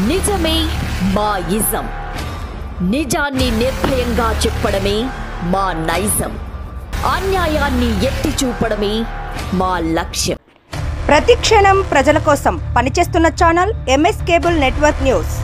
నిజమే మా ఇజం. నిజాన్ని నిర్భయంగా చెప్పడమే మా నైజం. అన్యాయాన్ని ఎత్తి చూపడమే మా లక్ష్యం. ప్రతి క్షణం ప్రజల కోసం పనిచేస్తున్న channel MS cable network news.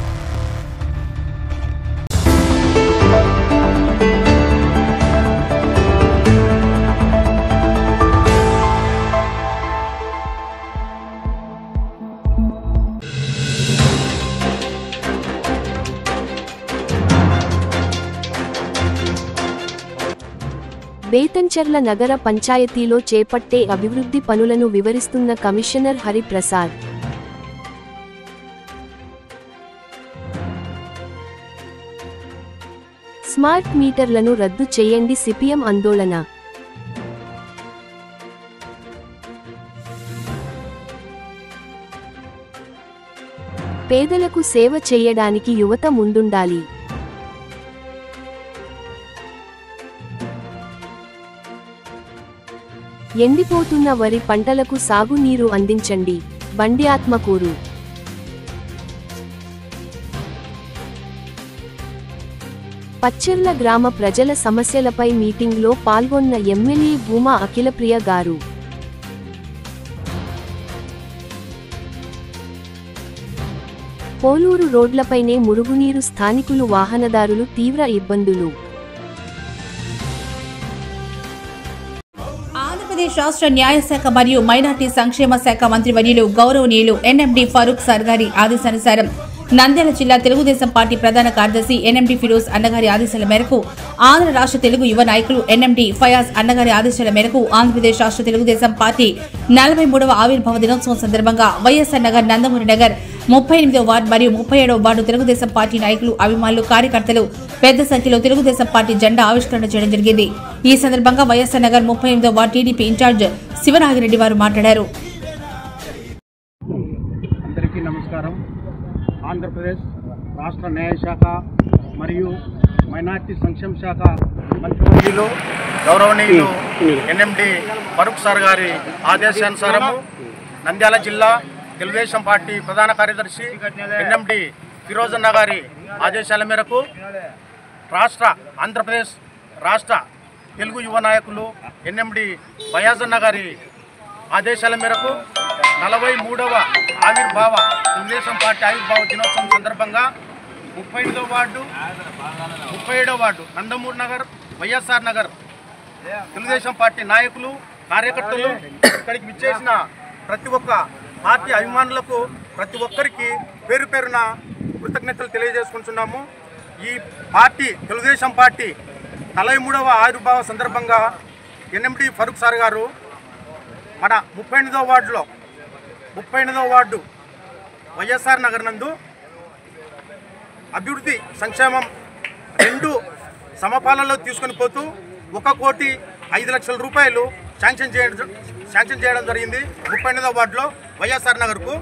Betamcherla నగర పంచాయతీలో చేపట్టే అభివృద్ధి పనులను వివరిస్తున్న కమిషనర్ హరిప్రసాద్. స్మార్ట్ మీటర్లను రద్దు చేయండి సిపిఎం ఆందోళన. పేదలకు సేవ చేయడానికి యువత ముందుండాలి. ఎండిపోతున్న వరి పంటలకు సాగునీరు అందించండి. బండి ఆత్మకూరు. పచ్చెర్ల గ్రామ ప్రజల సమస్యలపై మీటింగ్లో పాల్గొన్న ఎమ్మెల్యే భూమా అఖిలప్రియ గారు. పోలూరు రోడ్లపైనే మురుగునీరు. స్థానికులు వాహనదారులు తీవ్ర ఇబ్బందులు. ఆంధ్రప్రదేశ్ రాష్ట్ర న్యాయశాఖ మరియు మైనార్టీ సంక్షేమ శాఖ మంత్రివర్యులు గౌరవనీయులు ఎన్ఎండి ఫరూక్ సార్ గారి ఆదేశానుసారం నంద్యాల జిల్లా తెలుగుదేశం పార్టీ ప్రధాన కార్యదర్శి ఎన్ఎండి ఫిరోజ్ అన్నగారి ఆదేశాల మేరకు ఆంధ్ర రాష్ట్ర తెలుగు యువ నాయకులు ఎన్ఎండి ఫయాజ్ అన్నగారి ఆదేశాల మేరకు ఆంధ్రప్రదేశ్ రాష్ట్ర తెలుగుదేశం పార్టీ 43వ ఆవిర్భావ దినోత్సవం సందర్భంగా వైఎస్ఆర్ నగర్, నందమూరి నగర్, 38వ వార్డు మరియు 37వ వార్డు తెలుగుదేశం పార్టీ నాయకులు, అభిమానులు, కార్యకర్తలు పెద్ద సంఖ్యలో తెలుగుదేశం పార్టీ జెండా ఆవిష్కరణ చేయడం జరిగింది. ఈ సందర్భంగా వైఎస్ఆర్ నగర్ 38వ వార్డు టీడీపీ ఇన్ఛార్జ్ శివనాగిరెడ్డి వారు మాట్లాడారు. అందరికీ నమస్కారం. ఆంధ్రప్రదేశ్ రాష్ట్ర న్యాయశాఖ మరియు మైనార్టీ సంక్షేమ శాఖ మంత్రివర్యులు గౌరవనీయులు ఎన్ఎండి ఫరూక్ సార్ గారి ఆదేశానుసారము నంద్యాల జిల్లా తెలుగుదేశం పార్టీ ప్రధాన కార్యదర్శి ఎన్ఎండి ఫిరోజ్ అన్న గారి ఆదేశాల మేరకు ఆంధ్రప్రదేశ్ రాష్ట్ర తెలుగు యువ నాయకులు ఎన్ఎండి ఫయాజ్ అన్న గారి ఆదేశాల మేరకు 43వ ఆవిర్భావ తెలుగుదేశం పార్టీ ఆవిర్భావ దినోత్సవం సందర్భంగా 38వ వార్డు, 37వ ward, Nandamuri Nagar, YSR Nagar Telugu Desam party నాయకులు, కార్యకర్తలు, ఇక్కడికి విచ్చేసిన ప్రతి ఒక్క పార్టీ అభిమానులకు ప్రతి ఒక్కరికి పేరు పేరున కృతజ్ఞతలు తెలియజేసుకుంటున్నాము. ఈ పార్టీ తెలుగుదేశం పార్టీ 43వ ఆవిర్భావ సందర్భంగా ఎన్ఎండి ఫరూక్ సార్ గారు మన 38వ వార్డు వైఎస్ఆర్ నగర్ నందు అభివృద్ధి సంక్షేమం 2 సమపాలలో తీసుకొని పోతూ 1,05,00,000 రూపాయలు శాంక్షన్ చేయడం జరిగింది 38వ వార్డులో వైఎస్ఆర్ నగర్కు.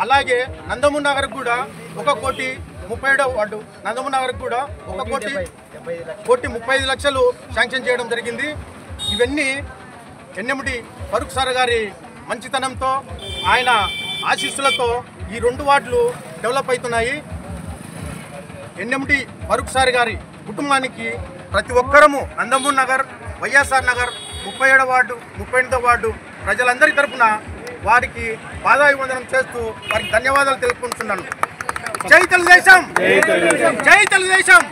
అలాగే నందమూరి నగర్కు కూడా 1,37వ వార్డు నందమూరి నగర్కు కూడా 1,35,00,000 శాంక్షన్ చేయడం జరిగింది. ఇవన్నీ ఎన్ఎండి ఫరూక్ సార్ గారి మంచితనంతో, ఆయన ఆశీస్సులతో ఈ 2 వార్డులు డెవలప్ అవుతున్నాయి. ఎన్ఎండి ఫరూక్ సార్ గారి కుటుంబానికి ప్రతి ఒక్కరము Nandamuri Nagar, YSR Nagar, 37వ ward, 38వ ward ప్రజలందరి తరఫున వారికి పాదాభివందనం చేస్తూ వారికి ధన్యవాదాలు తెలుపుకుంటున్నాను. జై తెలుగుదేశం, జై తెలుగుదేశం,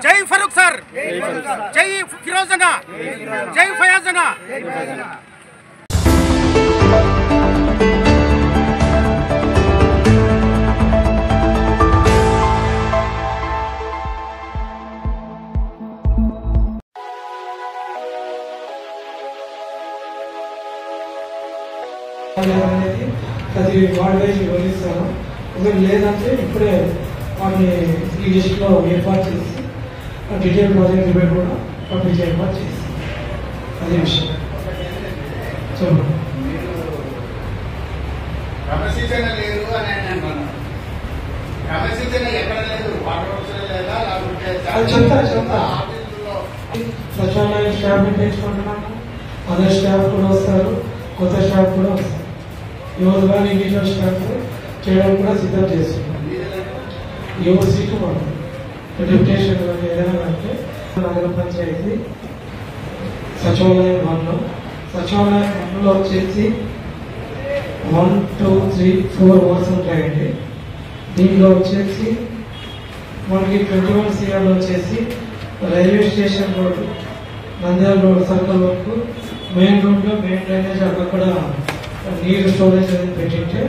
జై ఫరూక్ సార్, జై ఫిరోజ్ అన్న, జై ఫయాజ్ అన్న. ప్రతి వార్డు వైజ్ వివరిస్తాను. ఒకవేళ లేదంటే ఇప్పుడే వాటిని ఈ లిస్టులో ఏర్పాటు చేసి డీటెయిల్ ప్రాజెక్ట్ రిపోర్ట్ కూడా పంపించే ఏర్పాటు చేసి అదే విషయం చెప్పండి. చెప్తా సచివాలయ స్టాఫ్ పెంచుకుంటున్నాము. అదర్ స్టాఫ్ కూడా వస్తారు, కొత్త స్టాఫ్ కూడా వస్తారు. యువత కానీ ఇండివిజువల్ స్టాఫ్ చేయడం కూడా సిద్ధం చేస్తున్నాం. ఎవరి సీటు వాళ్ళు డిప్యుటేషన్ ఏదైనా అంటే నగర పంచాయతీ సచివాలయం 1 సచివాలయం 1లో వచ్చేసి 1, 2, 3, 4 వార్డ్స్ ఉంటాయండి. దీనిలో వచ్చేసి మనకి 21 CR వచ్చేసి railway station road, Nandyal road circle వరకు మెయిన్ రోడ్లో మెయిన్ డ్రైనేజ్ అక్కడ నీరు స్టోరేజ్ అనేది పెట్టింటే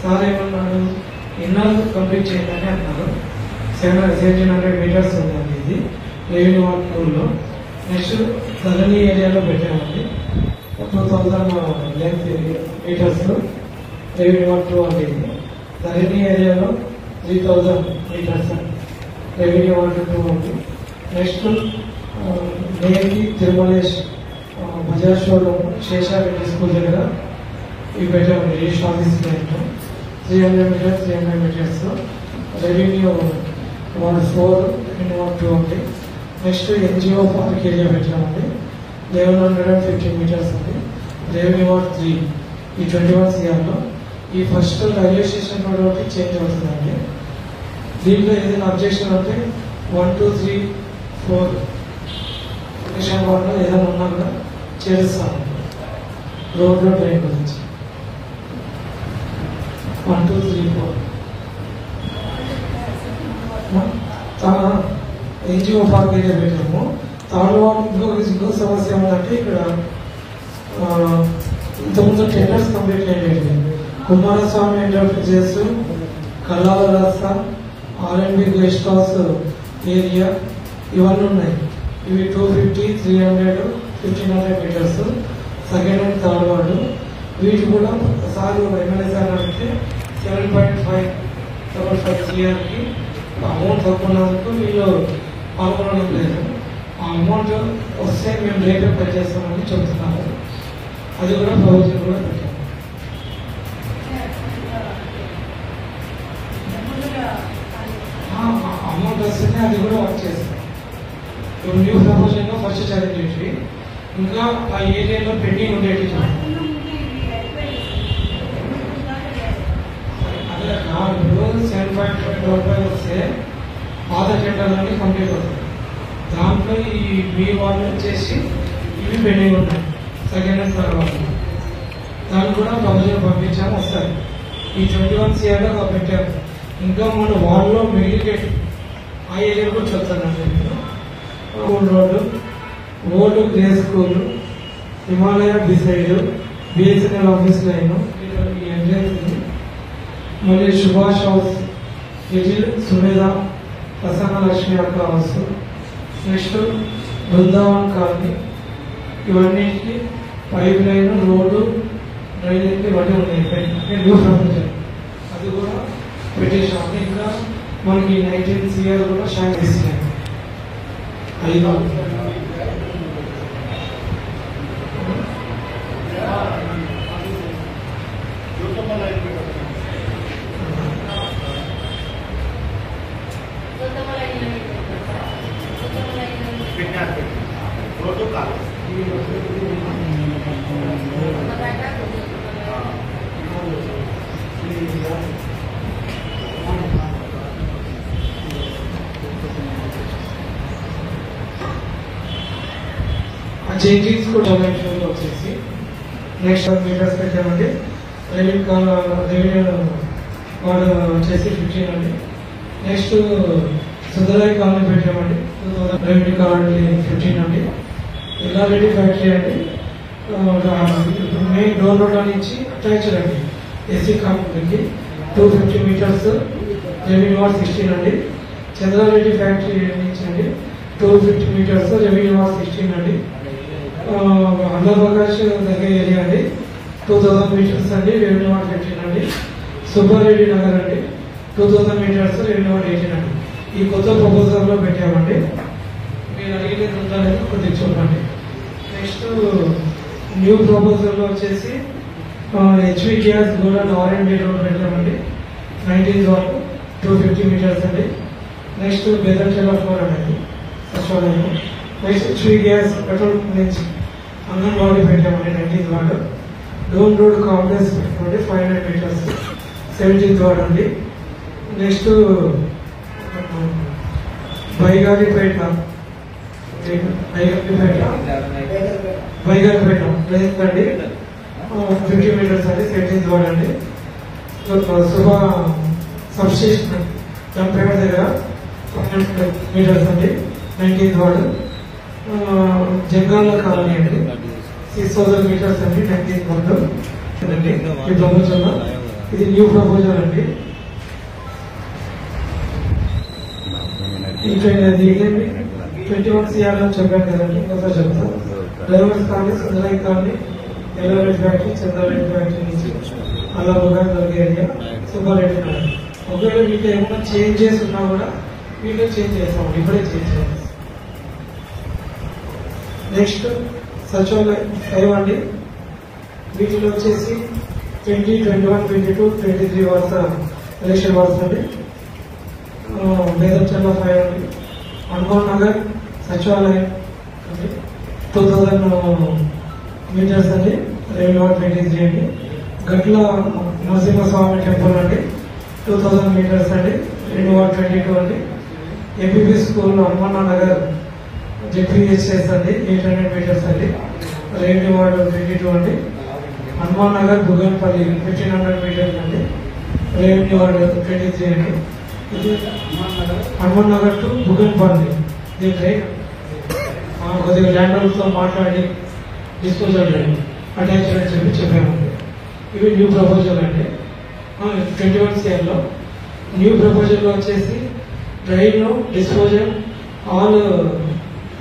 సార్ ఏమన్నాడు, ఇన్నర్ కంప్లీట్ చేయాలని అన్నారు. 1700 మీటర్స్ ఉందండి ఇది రెవెన్యూ వార్డ్ 2లో. నెక్స్ట్ ధరణి ఏరియాలో పెట్టామండి 2000 లెంత్ మీటర్స్ రెవెన్యూ వార్డ్ 2 అండి. ఇది ధరణి ఏరియాలో 3000 మీటర్స్ రెవెన్యూ వార్డ్ 2 ఉంది. నెక్స్ట్ నేటి తిరుమలేష్ బజాజ్ షోరూమ్ శేషారెడ్డి స్కూల్ దగ్గర ఇవి పెట్టామండి. Register office 300 meters 300 meters revenue ward 4 revenue ward 2 ఉంది. నెక్స్ట్ NGO పార్క్ ఏరియా పెట్టామండి 1150 మీటర్స్ ఉంది రెవెన్యూ వార్డ్ 3 ఈ 21 CRలో. ఈ ఫస్ట్ రైల్వే స్టేషన్ రోడ్ ఒకటి చేంజ్ అవుతుందండి. దీంట్లో ఏదైనా అబ్జెక్షన్ అంటే 1, 2, 3, 4 స్టేషన్ వార్డులో ఏదైనా ఉన్నా కూడా చేరుస్తాము రోడ్లో ట్రైన్ గురించి. 1, 2, 3, 4 NGO పార్క్ ఏరియా పెట్టాము. థర్డ్ వార్డ్ ఇంకో సమస్య ఏమంటే ఇక్కడ ఇంతకుముందు టెండర్స్ కంప్లీట్ అయ్యేది. కుమారస్వామి ఎంటర్ప్రైజెస్, కల్లాల రాస్తా, R&B గెస్ట్ హౌస్ ఏరియా ఇవన్నీ ఉన్నాయి. ఇవి 250, 300, 1500 metres second and third ward. వీటి కూడా సార్ ఎమ్మెల్యే సార్ అడిగితే 7.5 CRకి అమౌంట్ తక్కువన్నందుకు వీళ్ళు పాల్గొనడం లేదు. ఆ అమౌంట్ వస్తే మేము రేపే పే చేస్తామని చెప్తున్నారు. అది కూడా ప్రొవిజన్ కూడా పెట్టాము. అమౌంట్ వస్తేనే అది కూడా వర్క్ చేస్తాం. ఇప్పుడు న్యూ ప్రపోజల్లో ఫస్ట్ చదివేటివి ఇంకా ఆ ఏరియాలో పెండింగ్ ఉండేవి అదే ఇప్పుడు 7.5 వస్తే పాత టెండర్లన్నీ కంప్లీట్ అవుతాయి. దాంట్లో ఈ మీ వాళ్ళు వచ్చేసి ఇవి పెండింగ్ ఉన్నాయి సెకండ్ అండ్ థర్డ్ వాళ్ళు. దానికి కూడా ప్రపోజల్ పంపించాము వస్తాయి. ఈ 21 CRలో పెట్టాము. ఇంకా మన వాళ్ళలో మిగిలిగేట్ ఆ ఏరియా కూడా చెప్తానండి. Road grey school, Himalaya decide, BSNL office line, entrance, మళ్ళీ సుభాష్ హౌస్, లిటిల్ సుమేధ, ప్రసన్న లక్ష్మి అక్క హౌస్, నెక్స్ట్ బృందావన్ కాలనీ, ఇవన్నిటికి పైప్ లైన్, రోడ్డు, డ్రైనేజ్ ఇవన్నీ ఉన్నాయి. న్యూ ప్రపంచం అది కూడా పెట్టేసాం. ఇంకా మనకి 19 CR కూడా శాంక్షన్ ఇస్తున్నాయి. అది చేంజెస్ కూడా వచ్చేసి నెక్స్ట్ మీటర్స్ పెట్టామండి. రెవెన్యూ వాడు వచ్చేసి 15 అండి. నెక్స్ట్ సుందరయ్య కాలనీ పెట్టామండి 2000 రెవెన్యూ కాలనీ 15 అండి. ఎల్లారెడ్డి ఫ్యాక్టరీ అండి మెయిన్ డోర్ రోడ్ నుంచి అటాచ్డ్ అండి AC కాంపౌండ్కి 250 మీటర్స్ రెవెన్యూ వార్డ్ 16 అండి. చంద్రారెడ్డి ఫ్యాక్టరీ నుంచి అండి 250 మీటర్స్ రెవెన్యూ వార్డ్ 16 అండి. అన్నప్రకాష్ దగ్గర ఏరియా అండి 2000 మీటర్స్ అండి రెవెన్యూ వార్డ్ 15 అండి. సుబ్బారెడ్డి నగర్ అండి 2000 మీటర్స్ రెవెన్యూ వార్డ్ 18 అండి. ఈ కొత్త ప్రపోజల్లో పెట్టామండి. మీరు అడిగేది ఉందా లేదా కొద్దిగా చూడండి. నెక్స్ట్ న్యూ ప్రపోజల్లో వచ్చేసి HV గ్యాస్ కూడా R&B రోడ్ పెట్టామండి 19th వార్డ్ 250 మీటర్స్ అండి. నెక్స్ట్ బెదర్చెల ఫ్లోర్ అండి సచివాలయం. నెక్స్ట్ HV గ్యాస్ పెట్రోల్ నుంచి అంగన్వాడీ పెట్టామండి 19th ward. Dhone road complex పెట్టుకోండి 500 మీటర్స్ 17th వార్డ్ అండి. నెక్స్ట్ బైగాలిపేట అండి, 50 మీటర్స్ అండి, 17th వార్డ్ అండి. శుభ సబ్స్టేషన్ జంపేట దగ్గర 100 మీటర్స్ అండి, 19th వార్డ్. జంగాల కాలనీ అండి, 6000 మీటర్స్ అండి, 19th వార్డ్ అండి. ఈ ప్రపోజల్ ఇది న్యూ ప్రపోజల్ అండి. ఇంకా 21 CR అని చెప్పాను కదండి, ఇంకోసారి చెప్తాను. Drivers colony, Sundarayya colony, Yellareddy factory, Chandrareddy factory నుంచి అలా దొరికే ఏరియా, సుబ్బారెడ్డి కాలనీ. ఒకవేళ వీటిలో ఏమైనా చేంజెస్ ఉన్నా కూడా వీటిలో చేంజ్ చేస్తాం, ఇప్పుడే చేంజ్ చేస్తాం. నెక్స్ట్ సచివాలయం 5 అండి. వీటిలో వచ్చేసి 20, 21, 22, 23 వార్డ్స్ ఎలక్షన్ వార్డ్స్ అండి. బేదంచర్ల 5 అండి. హనుమాన్ నగర్ సచివాలయం 2000 మీటర్స్ అండి, రెవెన్యూ వార్డ్ 23 అండి. గట్ల నరసింహస్వామి టెంపుల్ అండి, 2000 మీటర్స్ అండి, రెవెన్యూ వార్డ్ 22 అండి. MPP school Hanuman Nagar ZPHS అండి, 800 మీటర్స్ అండి, రెవెన్యూ వార్డ్ 22 అండి. హనుమాన్ నగర్ బుగన్పల్లి 1500 మీటర్స్ అండి, రెవెన్యూ వార్డ్ 23 అండి. ఇది హనుమాన్ నగర్ టు బుగన్పల్లి, దీని రైట్ కొద్దిగా ల్యాండర్తో మాట్లాడి డిస్పోజల్ అటాచ్ అని చెప్పామండి. ఇవి న్యూ ప్రపోజల్ అండి. 21 CRలో న్యూ ప్రపోజల్లో వచ్చేసి drain disposal all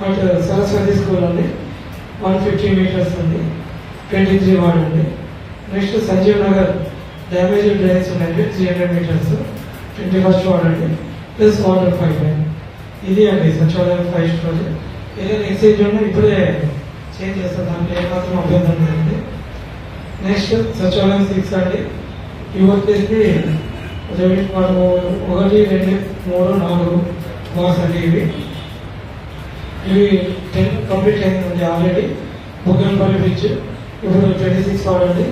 at Saraswati school అండి, 150 మీటర్స్ అండి, 23 వార్డ్ అండి. Next Sanjeev Nagar damage drains ఉన్నాయండి, 300 మీటర్స్, 21st వార్డ్ అండి, ప్లస్ వాటర్ పైప్ లైన్. ఇది అండి సచివాలయం 5 ప్రాజెక్ట్. ఏదైనా ఎక్సైజ్ ఉన్నా ఇప్పుడే చేంజ్ చేస్తాం, దాంట్లో ఏమాత్రం అభ్యంతరం లేదండి. నెక్స్ట్ సచివాలయం 6 అండి. ఇవి వచ్చేసి 1, 2, 3, 4 వార్డ్స్ అండి. ఇవి 10 కంప్లీట్ అయిందండి ఆల్రెడీ. బుగ్గనపల్లి బ్రిడ్జ్ ఇప్పుడు 26 వార్డ్ అండి.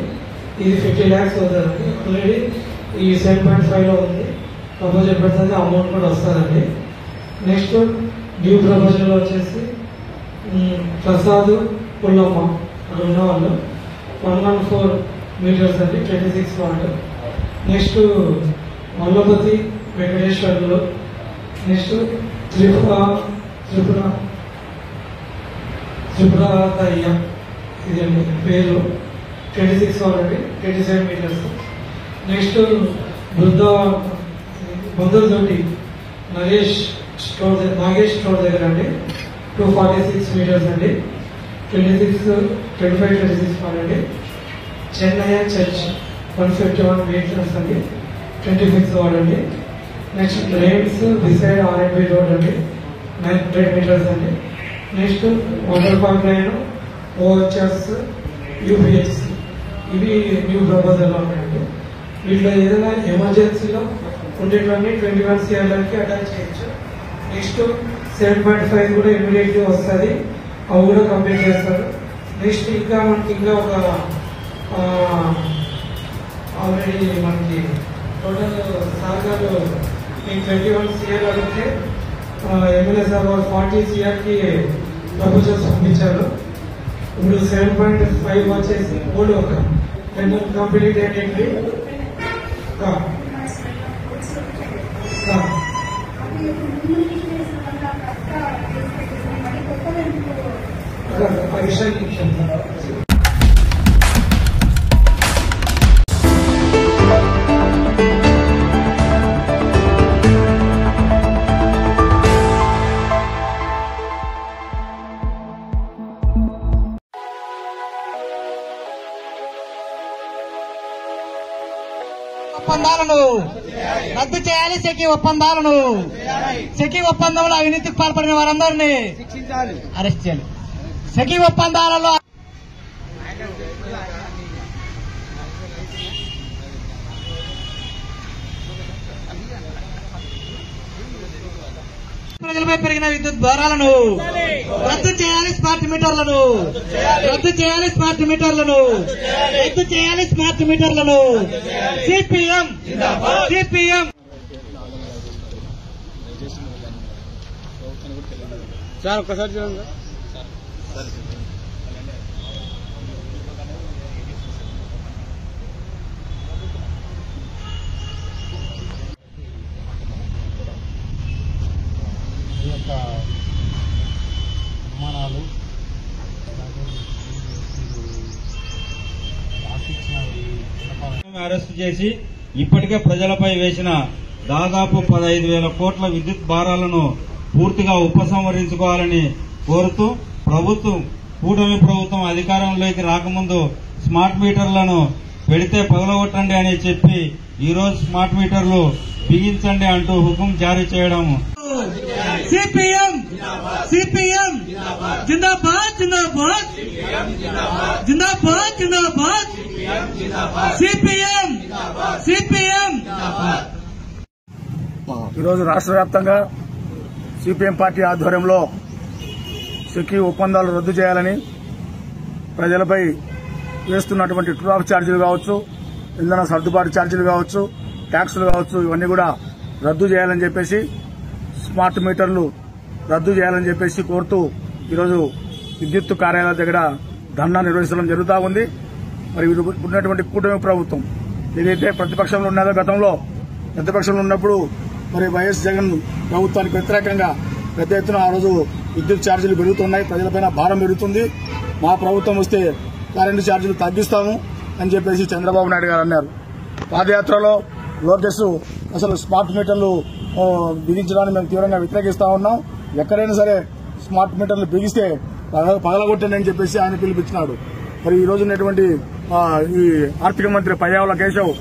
ఇది 50 lakhs అవుతుందండి. ఆల్రెడీ ఈ 7.5లో ఉంది, ప్రపోజల్ పెడుతుంది, అమౌంట్ కూడా వస్తుందండి. నెక్స్ట్ న్యూ ప్రపోజల్ వచ్చేసి ప్రసాద్ పుల్లమ్మ అక్కడ ఉన్న వాళ్ళు 114 మీటర్స్ అండి, 26 వార్డ్. నెక్స్ట్ వల్లపతి వెంకటేశ్వర్లు. నెక్స్ట్ త్రిపురతయ్య, ఇదండి పేరు, 26 వార్డ్ అండి, 27 మీటర్స్. నెక్స్ట్ బొందలతోటి నాగేష్ స్టోర్ దగ్గర అండి, 246 మీటర్స్ అండి, 25-26 వార్డ్ అండి. చెన్నయ్య చర్చ్ 151 మీటర్స్ అండి, 26 వార్డ్ అండి. Next drains beside R&B road అండి, 900 మీటర్స్ అండి. Next water pipe line, OHS, UPHC, ఇవి న్యూ ప్రపోజల్లో ఉన్నాయండి. వీటిలో ఏదైనా ఎమర్జెన్సీలో ఉండేటువంటి 21 CRలకి అటాచ్ చేయొచ్చు. నెక్స్ట్ 7.5 కూడా ఇమీడియట్లీ వస్తుంది, అవి కూడా కంప్లీట్ చేస్తారు. నెక్స్ట్ ఇంకా మనకి ఒక ఆల్రెడీ మనకి టోటల్ సహకారు 21 CR అడిగితే ఎమ్మెల్యే సార్ 40 CRకి ప్రపోజల్స్ పంపించారు. ఇప్పుడు 7.5 వచ్చేసి ఓల్డ్ ఒక కంప్లీట్ ఏంటంటే ఆ విషయాన్ని చెప్తాను. ఒప్పందాలను రద్దు చేయాలి. సెకీ ఒప్పందాలను, సెకీ ఒప్పందంలో అవినీతికి పాల్పడిన వారందరినీ అరెస్ట్ చేయాలి. సెకీ ఒప్పందాలలో ప్రజలపై పెరిగిన విద్యుత్ భారాలను రద్దు చేయాలి. స్మార్ట్ మీటర్లను రద్దు చేయాలి. స్మార్ట్ మీటర్లను రద్దు చేయాలి. స్మార్ట్ మీటర్లను సిపిఎం సిపిఎం. సార్ ఒక్కసారి చూడండి. అరెస్టు చేసి ఇప్పటికే ప్రజలపై వేసిన దాదాపు 15,000 కోట్ల విద్యుత్ భారాలను పూర్తిగా ఉపసంహరించుకోవాలని కోరుతూ కూటమి ప్రభుత్వం అధికారంలోకి రాకముందు స్మార్ట్ మీటర్లను పెడితే పగలగొట్టండి అని చెప్పి ఈరోజు స్మార్ట్ మీటర్లు బిగించండి అంటూ హుకుం జారీ చేయడం. సిపిఎం సిపిఎం జిందాబాద్ జిందాబాద్ జిందాబాద్ జిందాబాద్ సిపిఎం సిపిఎం. ఈరోజు రాష్ట్ర వ్యాప్తంగా సిపిఎం పార్టీ ఆధ్వర్యంలో సెకీ ఒప్పందాలు రద్దు చేయాలని, ప్రజలపై వేస్తున్నటువంటి ట్రూ ఆఫ్ ఛార్జీలు కావచ్చు, ఇంధన సర్దుబాటు ఛార్జీలు కావచ్చు, ట్యాక్సులు కావచ్చు, ఇవన్నీ కూడా రద్దు చేయాలని చెప్పేసి, స్మార్ట్ మీటర్లు రద్దు చేయాలని చెప్పేసి కోరుతూ ఈరోజు విద్యుత్ కార్యాలయాల దగ్గర ధర్నా నిర్వహించడం జరుగుతూ ఉంది. మరి ఉన్నటువంటి కూటమి ప్రభుత్వం ఏదైతే ప్రతిపక్షంలో ఉన్నదో, గతంలో ప్రతిపక్షంలో ఉన్నప్పుడు మరి వైఎస్ జగన్ ప్రభుత్వానికి వ్యతిరేకంగా పెద్ద ఎత్తున ఆ రోజు విద్యుత్ ఛార్జీలు పెరుగుతున్నాయి, ప్రజలపైన భారం పెరుగుతుంది, మా ప్రభుత్వం వస్తే కరెంటు ఛార్జీలు తగ్గిస్తాము అని చెప్పేసి చంద్రబాబు నాయుడు గారు అన్నారు. పాదయాత్రలో లోకేష్ అసలు స్మార్ట్ మీటర్లు బిగించడానికి మేము తీవ్రంగా వ్యతిరేకిస్తా ఉన్నాం, ఎక్కడైనా సరే స్మార్ట్ మీటర్లు బిగిస్తే పగలగొట్టండి అని చెప్పేసి ఆయన పిలిపించినాడు. మరి ఈ రోజు ఉన్నటువంటి ఈ ఆర్థిక మంత్రి పయ్యావుల కేశవ్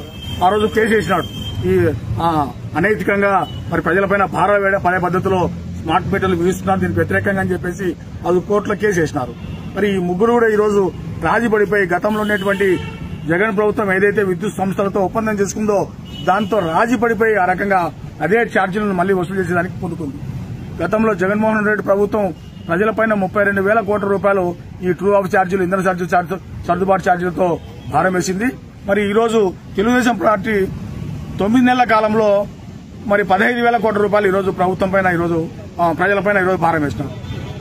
ఆ రోజు కేసు వేసినాడు. ఈ అనైతికంగా మరి ప్రజలపైన భారాలు వేయడం పడే పద్ధతిలో స్మార్ట్ మీటర్లు బిగిస్తున్నారు, దీనికి వ్యతిరేకంగా అని చెప్పేసి అది కోర్టులో కేసు వేసినారు. మరి ఈ ముగ్గురు కూడా ఈ రోజు రాజీ పడిపోయి గతంలో ఉన్నటువంటి జగన్ ప్రభుత్వం ఏదైతే విద్యుత్ సంస్థలతో ఒప్పందం చేసుకుందో దాంతో రాజీ పడిపోయి ఆ రకంగా అదే ఛార్జీలను మళ్లీ వసూలు చేసేదానికి పొందుకుంది. గతంలో జగన్మోహన్ రెడ్డి ప్రభుత్వం ప్రజలపైన 32,000 కోట్ల రూపాయలు ఈ ట్రూ ఆఫ్ ఛార్జీలు, ఇంధన సర్దుబాటు ఛార్జీలతో భారం వేసింది. మరి ఈ రోజు తెలుగుదేశం పార్టీ 9 నెలల కాలంలో మరి 15,000 కోట్ల రూపాయలు ఈ రోజు ప్రభుత్వం పైన ఈరోజు ప్రజలపైన ఈరోజు భారం వేస్తున్నారు.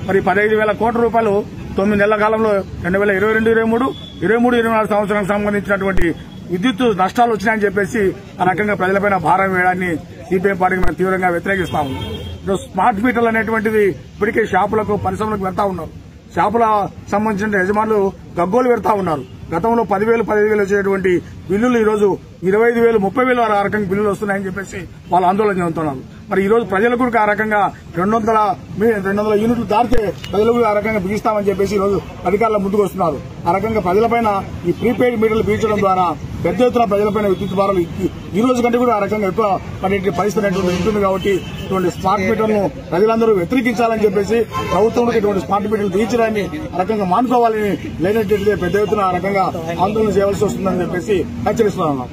మరి 15,000 కోట్ల రూపాయలు 9 నెలల కాలంలో 2022, 23, 24 సంవత్సరానికి సంబంధించినటువంటి విద్యుత్ నష్టాలు వచ్చినాయని చెప్పేసి ఆ రకంగా ప్రజలపైన భారం వేయడాన్ని సిపిఎం పార్టీకి మనం తీవ్రంగా వ్యతిరేకిస్తాము. స్మార్ట్ మీటర్లు అనేటువంటివి ఇప్పటికే షాపులకు, పరిశ్రమలకు వెళ్తా ఉన్నారు. షాపుల సంబంధించిన యజమానులు గగ్గోలు పెడతా ఉన్నారు. గతంలో 10,000, 15,000 వచ్చేటువంటి బిల్లులు ఈ రోజు 25,000, 30,000 ఆ రకంగా బిల్లులు వస్తున్నాయని చెప్పేసి వాళ్ళు ఆందోళన చెందుతున్నారు. మరి ఈ రోజు ప్రజలకు కూడా ఆ రకంగా 200 యూనిట్లు దాటితే ప్రజలకు ఆ రకంగా బిగిస్తామని చెప్పేసి ఈ రోజు అధికారులు ముందుకు వస్తున్నారు. ఆ రకంగా ప్రజలపైన ఈ ప్రీపెయిడ్ మీటర్లు బిగించడం ద్వారా పెద్ద ఎత్తున ప్రజలపైన విద్యుత్ భారాలు ఈ రోజు కంటే కూడా ఆ రకంగా ఎక్కువ పడే పరిస్థితి ఉంటుంది. కాబట్టి ఇటువంటి స్మార్ట్ మీటర్ను ప్రజలందరూ వ్యతిరేకించాలని చెప్పేసి ప్రభుత్వంలో ఇటువంటి స్మార్ట్ మీటర్లు బిగించడాన్ని ఆ రకంగా మానుకోవాలని, లేనట్లయితే పెద్ద ఎత్తున ఆ రకంగా ఆందోళన చేయవలసి వస్తుందని చెప్పేసి హెచ్చరిస్తున్నాను.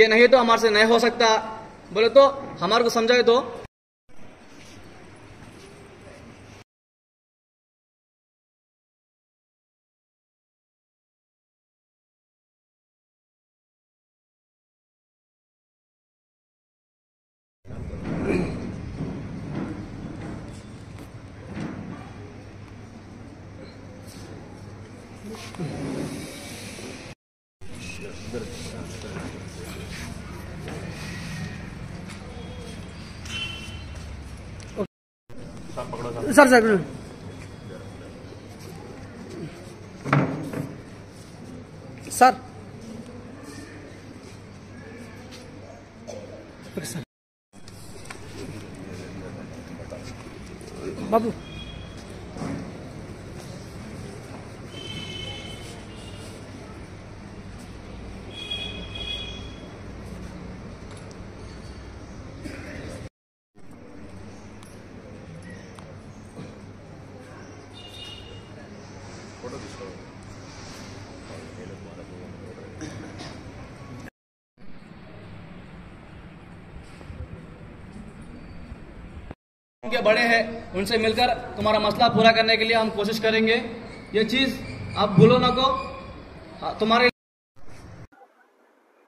ये नहीं तो हमारे से नहीं हो सकता, बोले तो हमारे को समझाए तो। सर सर सर बाबू के बड़े हैं उनसे मिलकर तुम्हारा मसला पूरा करने के लिए हम कोशिश करेंगे। ये चीज आप भूलो ना को तुम्हारे।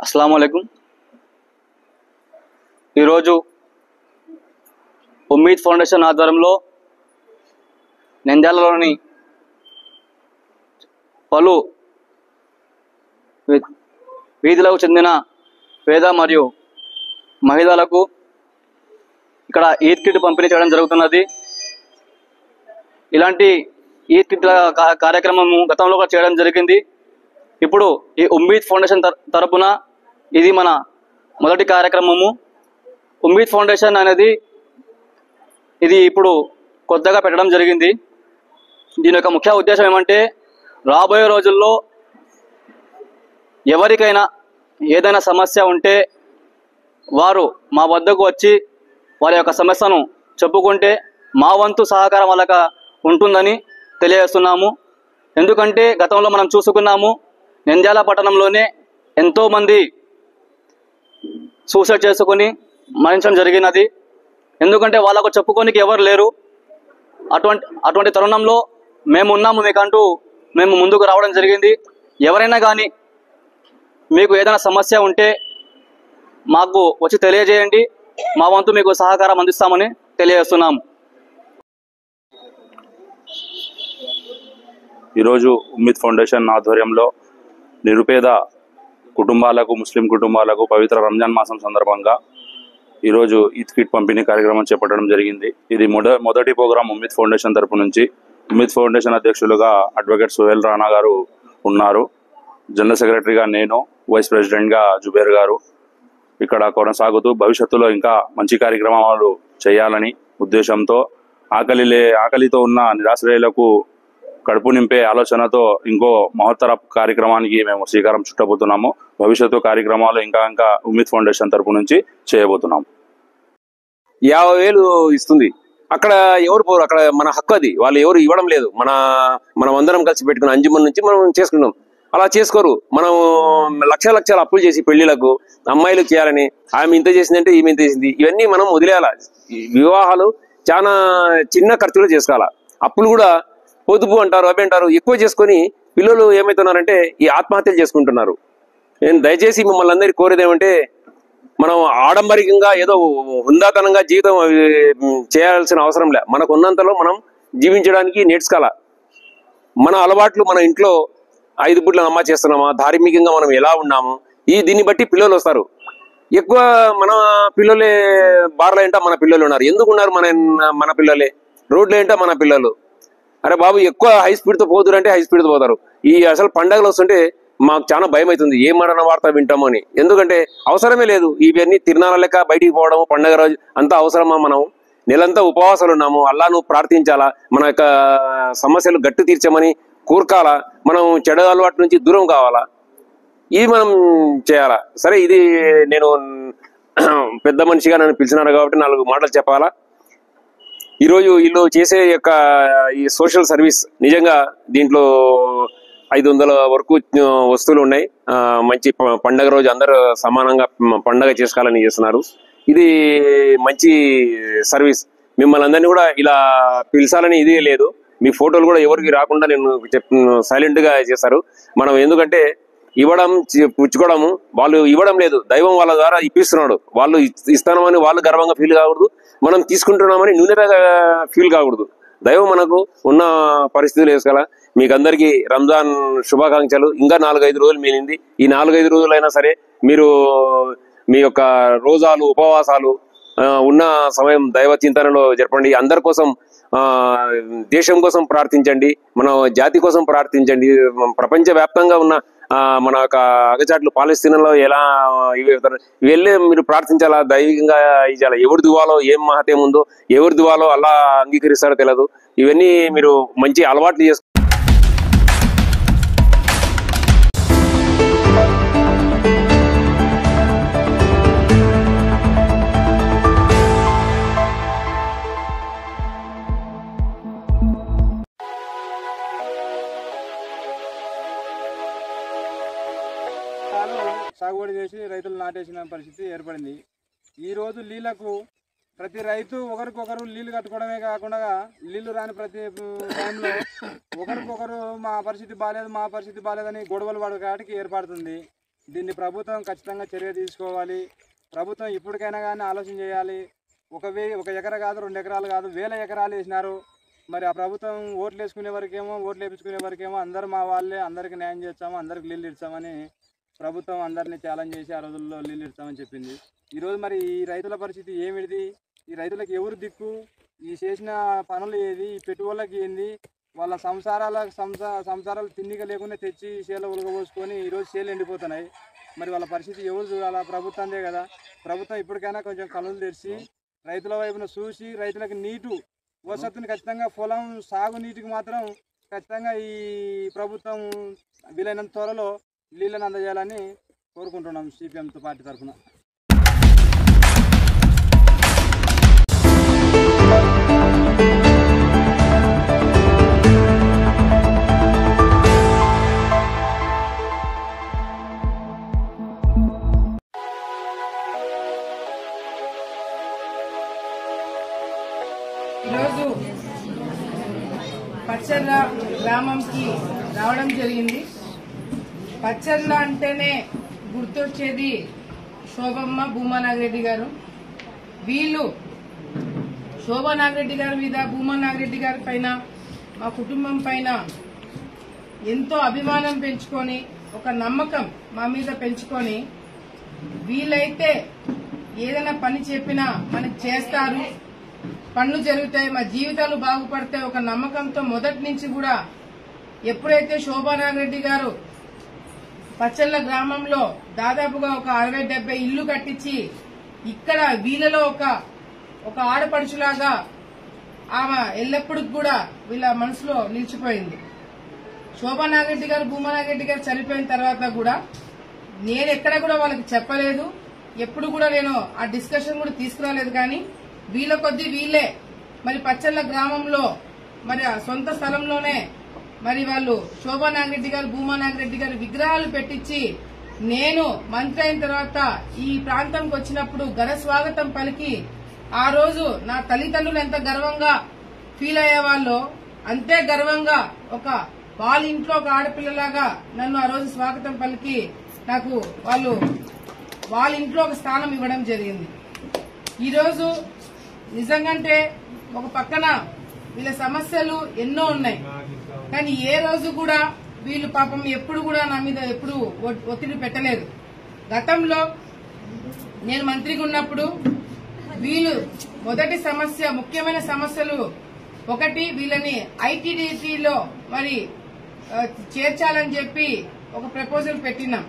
अस्सलाम वालेकुम। ఈరోజు ఉమ్మీద్ ఫౌండేషన్ ఆధ్వర్యంలో నంద్యాలలోని పలు వీధులకు చెందిన పేద మరియు మహిళలకు ఇక్కడ ఈద్ కిట్ పంపిణీ చేయడం జరుగుతున్నది. ఇలాంటి ఈద్ కిట్ కార్యక్రమము గతంలో కూడా చేయడం జరిగింది. ఇప్పుడు ఈ ఉమ్మీద్ ఫౌండేషన్ తరపున ఇది మన మొదటి కార్యక్రమము. ఉమ్మీద్ ఫౌండేషన్ అనేది ఇది ఇప్పుడు కొత్తగా పెట్టడం జరిగింది. దీని యొక్క ముఖ్య ఉద్దేశం ఏమంటే రాబోయే రోజుల్లో ఎవరికైనా ఏదైనా సమస్య ఉంటే వారు మా వద్దకు వచ్చి వారి యొక్క సమస్యను చెప్పుకుంటే మా వంతు సహకారం వాళ్ళకి ఉంటుందని తెలియజేస్తున్నాము. ఎందుకంటే గతంలో మనం చూసుకున్నాము నంద్యాల పట్టణంలోనే ఎంతోమంది సూసైడ్ చేసుకుని మరణించడం జరిగినది. ఎందుకంటే వాళ్ళకు చెప్పుకోనికి ఎవరు లేరు. అటువంటి తరుణంలో మేము ఉన్నాము మీకంటూ మేము ముందుకు రావడం జరిగింది. ఎవరైనా కానీ మీకు ఏదైనా సమస్య ఉంటే మాకు వచ్చి తెలియజేయండి, మా వంతు మీకు సహకారం అందిస్తామని తెలియజేస్తున్నాము. ఈరోజు ఉమ్మీద్ ఫౌండేషన్ ఆధ్వర్యంలో నిరుపేద కుటుంబాలకు, ముస్లిం కుటుంబాలకు పవిత్ర రంజాన్ మాసం సందర్భంగా ఈరోజు ఈద్ కిట్ పంపిణీ కార్యక్రమం చేపట్టడం జరిగింది. ఇది మొదటి ప్రోగ్రాం ఉమ్మీద్ ఫౌండేషన్ తరపు నుంచి. ఉమ్మీద్ ఫౌండేషన్ అధ్యక్షులుగా అడ్వకేట్ సుహేల్ రాణా గారు ఉన్నారు. జనరల్ సెక్రటరీగా నేను, వైస్ ప్రెసిడెంట్గా జుబేర్ గారు ఇక్కడ కొనసాగుతూ భవిష్యత్తులో ఇంకా మంచి కార్యక్రమాలు చేయాలని ఉద్దేశంతో ఆకలితో ఉన్న నిరాశ్రయులకు కడుపు నింపే ఆలోచనతో ఇంకో మహత్తర కార్యక్రమానికి మేము శ్రీకారం చుట్టబోతున్నాము. భవిష్యత్తు కార్యక్రమాలు ఇంకా ఉమ్మీద్ ఫౌండేషన్ తరపు నుంచి చేయబోతున్నాము. 50,000 ఇస్తుంది. అక్కడ ఎవరు పోరు, అక్కడ మన హక్కు అది. వాళ్ళు ఎవరు ఇవ్వడం లేదు. మనం అందరం కలిసి పెట్టుకున్న అంజుమన్ నుంచి మనం చేసుకున్నాం. అలా చేసుకోరు. మనం లక్షల అప్పులు చేసి పెళ్లిలకు అమ్మాయిలు చేయాలని ఆమె ఇంత చేసిందంటే ఈమె ఇంత చేసింది, ఇవన్నీ మనం వదిలేయాల. వివాహాలు చాలా చిన్న ఖర్చులో చేసుకోవాలా. అప్పులు కూడా పొదుపు అంటారు, అవి అంటారు, ఎక్కువ చేసుకొని పిల్లలు ఏమవుతున్నారంటే ఈ ఆత్మహత్యలు చేసుకుంటున్నారు. నేను దయచేసి మిమ్మల్ని అందరికీ కోరేది ఏమంటే మనం ఆడంబరికంగా ఏదో హుందాతనంగా జీవితం చేయాల్సిన అవసరం లే. మనకు ఉన్నంతలో మనం జీవించడానికి నేర్చుకోవాలా. మన అలవాట్లు మన ఇంట్లో 5 పూట్ల నమాజ్ చేస్తున్నామా, ధార్మికంగా మనం ఎలా ఉన్నాము, దీన్ని బట్టి పిల్లలు వస్తారు. ఎక్కువ మన పిల్లలే బార్ల ఏంటో మన పిల్లలు ఉన్నారు. ఎందుకు ఉన్నారు మన పిల్లలే? రోడ్లు ఏంటో మన పిల్లలు. అరే బాబు, ఎక్కువ హై స్పీడ్తో పోదురంటే హై స్పీడ్తో పోతారు. అసలు పండగలు వస్తుంటే మాకు చాలా భయం అవుతుంది, ఏ మరణ వార్త వింటామో అని. ఎందుకంటే అవసరమే లేదు. ఇవన్నీ తిరునాళ్ళ లెక్క బయటికి పోవడం, పండగ రోజు అంతా అవసరమా? మనం నెలంతా ఉపవాసాలు ఉన్నాము. అల్లాను ప్రార్థించాలా, మన యొక్క సమస్యలు గట్టు తీర్చమని కోరుకాలా, మనం చెడు అలవాటు నుంచి దూరం కావాలా, ఇది మనం చేయాలా. సరే, ఇది నేను పెద్ద మనిషిగా నన్ను పిలిచినారు కాబట్టి 4 మాటలు చెప్పాలా. ఈరోజు వీళ్ళు చేసే యొక్క ఈ సోషల్ సర్వీస్ నిజంగా దీంట్లో 500 వరకు వస్తువులు ఉన్నాయి. మంచి పండగ రోజు అందరూ సమానంగా పండగ చేసుకోవాలని చేస్తున్నారు. ఇది మంచి సర్వీస్. మిమ్మల్ని అందరినీ కూడా ఇలా పిలిచాలని ఇది లేదు. మీ ఫోటోలు కూడా ఎవరికి రాకుండా నేను సైలెంట్ గా చేస్తారు. మనం ఎందుకంటే ఇవ్వడం పుచ్చుకోవడము, వాళ్ళు ఇవ్వడం లేదు, దైవం వాళ్ళ ద్వారా ఇప్పిస్తున్నాడు. వాళ్ళు ఇస్తామని వాళ్ళు గర్వంగా ఫీల్ కాకూడదు, మనం తీసుకుంటున్నామని న్యూనతగా ఫీల్ కాకూడదు. దైవం మనకు ఉన్న పరిస్థితులు వేసుకోవాలా. మీకు అందరికీ రంజాన్ శుభాకాంక్షలు. ఇంకా 4-5 రోజులు మిగిలింది. ఈ 4-5 రోజులైనా సరే మీరు మీ యొక్క రోజాలు, ఉపవాసాలు ఉన్న సమయం దైవ చింతనలో జరపండి. అందరి కోసం, దేశం కోసం ప్రార్థించండి, మన జాతి కోసం ప్రార్థించండి. ప్రపంచ వ్యాప్తంగా ఉన్న మన యొక్క అగచాట్లు పాలస్తీనాలో ఎలా వెళ్ళి మీరు ప్రార్థించాలా, దైవికంగా ఇవ్వాలా. ఎవరి దువాలో ఏం మహత్యం ఉందో, ఎవరి దువాలో అల్లా అంగీకరిస్తారో తెలియదు. ఇవన్నీ మీరు మంచి అలవాట్లు చేసుకో. సాగుబడి చేసి రైతులు నాటేసిన పరిస్థితి ఏర్పడింది. ఈరోజు నీళ్లకు ప్రతి రైతు ఒకరికొకరు నీళ్లు కట్టుకోవడమే కాకుండా నీళ్లు రాని ప్రతి టైంలో ఒకరికొకరు మా పరిస్థితి బాగాలేదని గొడవలు పడే కాటికి ఏర్పడుతుంది. దీన్ని ప్రభుత్వం ఖచ్చితంగా చర్య తీసుకోవాలి. ప్రభుత్వం ఇప్పటికైనా కానీ ఆలోచన చేయాలి. ఒక ఎకరా కాదు 2 ఎకరాలు కాదు 1000 ఎకరాలు వేసినారు. మరి ఆ ప్రభుత్వం ఓట్లు వేసుకునే వరకేమో అందరు మా వాళ్ళే, అందరికి న్యాయం చేస్తాము, అందరికి నీళ్ళు ఇస్తామని ప్రభుత్వం అందరినీ ఛాలెంజ్ చేసి ఆ రోజుల్లో నీళ్ళు ఇస్తామని చెప్పింది. ఈరోజు మరి ఈ రైతుల పరిస్థితి ఏమిటిది? ఈ రైతులకు ఎవరు దిక్కు? ఈ చేసిన పనులు ఏది? ఈ పెట్టుబడులకి ఏంది? వాళ్ళ సంసారాలు తిండిగా లేకుండా తెచ్చి చేలో ఉలగబోసుకొని ఈరోజు చేలు ఎండిపోతున్నాయి. మరి వాళ్ళ పరిస్థితి ఎవరు చూడాలా? ప్రభుత్వందే కదా. ప్రభుత్వం ఇప్పటికైనా కొంచెం కళ్ళు తెరిచి రైతుల వైపున చూసి రైతులకు నీటు వసతిని ఖచ్చితంగా పొలం సాగు నీటికి మాత్రం ఖచ్చితంగా ఈ ప్రభుత్వం వీలైనంత త్వరలో నీళ్ళని అందజేయాలని కోరుకుంటున్నాం సిపిఎం పార్టీ తరఫున. ఈరోజు పచ్చర్ల గ్రామంకి రావడం జరిగింది. పచ్చర్ల అంటేనే గుర్తొచ్చేది శోభమ్మ భూమా నాగిరెడ్డి గారు. వీళ్ళు శోభా నాగిరెడ్డి గారి మీద, భూమా నాగిరెడ్డి గారి పైన, మా కుటుంబం పైన ఎంతో అభిమానం పెంచుకొని, ఒక నమ్మకం మా మీద పెంచుకొని, వీళ్ళైతే ఏదైనా పని చెప్పినా మనకి చేస్తారు, పనులు జరుగుతాయి, మా జీవితాలు బాగుపడతాయి ఒక నమ్మకంతో మొదటి నుంచి కూడా ఎప్పుడైతే శోభా నాగిరెడ్డి గారు పచ్చళ్ళ గ్రామంలో దాదాపుగా ఒక 60-70 ఇళ్లు కట్టించి ఇక్కడ వీళ్ళలో ఒక ఆడపడుచులాగా ఆమె ఎల్లప్పుడూ కూడా వీళ్ళ మనసులో నిలిచిపోయింది. శోభా నాగిరెడ్డి గారు, భూమా నాగిరెడ్డి గారు చనిపోయిన తర్వాత కూడా నేను ఎక్కడ కూడా వాళ్ళకి చెప్పలేదు, ఎప్పుడు కూడా నేను ఆ డిస్కషన్ కూడా తీసుకురాలేదు. కానీ వీళ్ళ కొద్దీ వీళ్ళే మరి పచ్చళ్ళ గ్రామంలో మరి ఆ సొంత స్థలంలోనే మరి వాళ్ళు శోభా నాగిరెడ్డి గారు, భూమా నాగిరెడ్డి గారు విగ్రహాలు పెట్టించి నేను మంత్రి అయిన తర్వాత ఈ ప్రాంతంకి వచ్చినప్పుడు ఘన స్వాగతం పలికి ఆ రోజు నా తల్లిదండ్రులు ఎంత గర్వంగా ఫీల్ అయ్యేవాళ్ళో అంతే గర్వంగా వాళ్ళ ఇంట్లో ఒక ఆడపిల్లలాగా నన్ను ఆ రోజు స్వాగతం పలికి నాకు వాళ్ళ ఇంట్లో ఒక స్థానం ఇవ్వడం జరిగింది. ఈరోజు నిజంగంటే ఒక పక్కన వీళ్ళ సమస్యలు ఎన్నో ఉన్నాయి, కానీ ఏ రోజు కూడా వీళ్ళు పాపం ఎప్పుడు కూడా నా మీద ఎప్పుడు ఒత్తిడి పెట్టలేదు. గతంలో నేను మంత్రిగా ఉన్నప్పుడు వీళ్ళు మొదటి సమస్య, ముఖ్యమైన సమస్యలు ఒకటి వీళ్ళని ఐటీడీటీలో మరి చేర్చాలని చెప్పి ఒక ప్రపోజల్ పెట్టినాం.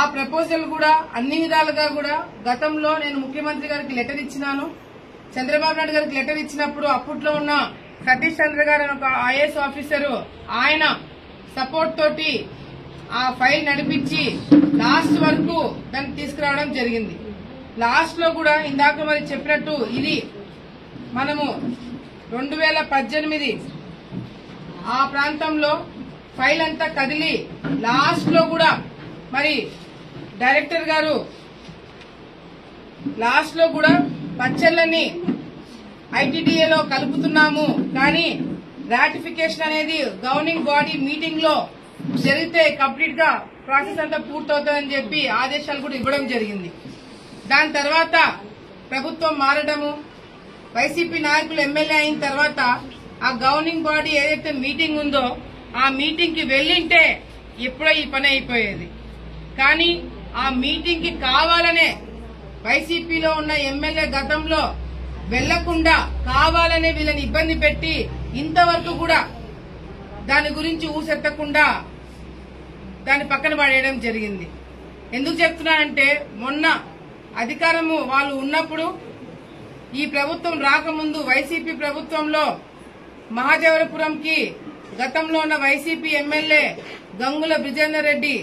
ఆ ప్రపోజల్ కూడా అన్ని విధాలుగా కూడా గతంలో నేను ముఖ్యమంత్రి గారికి లెటర్ ఇచ్చినాను, చంద్రబాబు నాయుడు గారికి లెటర్ ఇచ్చినప్పుడు అప్పట్లో ఉన్న సతీష్ చంద్ర గారు ఒక ఐఏఎస్ ఆఫీసరు ఆయన సపోర్ట్ తోటి ఆ ఫైల్ నడిపించి లాస్ట్ వరకు దాన్ని తీసుకురావడం జరిగింది. లాస్ట్ లో కూడా ఇందాక మరి చెప్పినట్టు ఇది మనము 2018 ఆ ప్రాంతంలో ఫైల్ అంతా కదిలి లాస్ట్ లో కూడా మరి డైరెక్టర్ గారు లాస్ట్ లో కూడా పచ్చళ్ళని ఐటీడీఏలో కలుపుతున్నాము, కానీ రాటిఫికేషన్ అనేది గవర్నింగ్ బాడీ మీటింగ్ లో జరిగితే కంప్లీట్ గా ప్రాసెస్ అంతా పూర్తవుతుందని చెప్పి ఆదేశాలు కూడా ఇవ్వడం జరిగింది. దాని తర్వాత ప్రభుత్వం మారడము, వైసీపీ నాయకులు ఎమ్మెల్యే అయిన తర్వాత ఆ గవర్నింగ్ బాడీ ఏదైతే మీటింగ్ ఉందో ఆ మీటింగ్ కి వెళ్లింటే ఎప్పుడో ఈ పని అయిపోయేది. కానీ ఆ మీటింగ్ కి కావాలనే వైసీపీలో ఉన్న ఎమ్మెల్యే గతంలో వెళ్లకుండా కావాలనే వీళ్ళని ఇబ్బంది పెట్టి ఇంతవరకు కూడా దాని గురించి ఊసెత్తకుండా దాన్ని పక్కన పడేయడం జరిగింది. ఎందుకు చెప్తున్నానంటే మొన్న అధికారము వాళ్ళు ఉన్నప్పుడు ఈ ప్రభుత్వం రాకముందు వైసీపీ ప్రభుత్వంలో మహాదేవరపురంకి గతంలో ఉన్న YCP MLA Gangula Brijender Reddy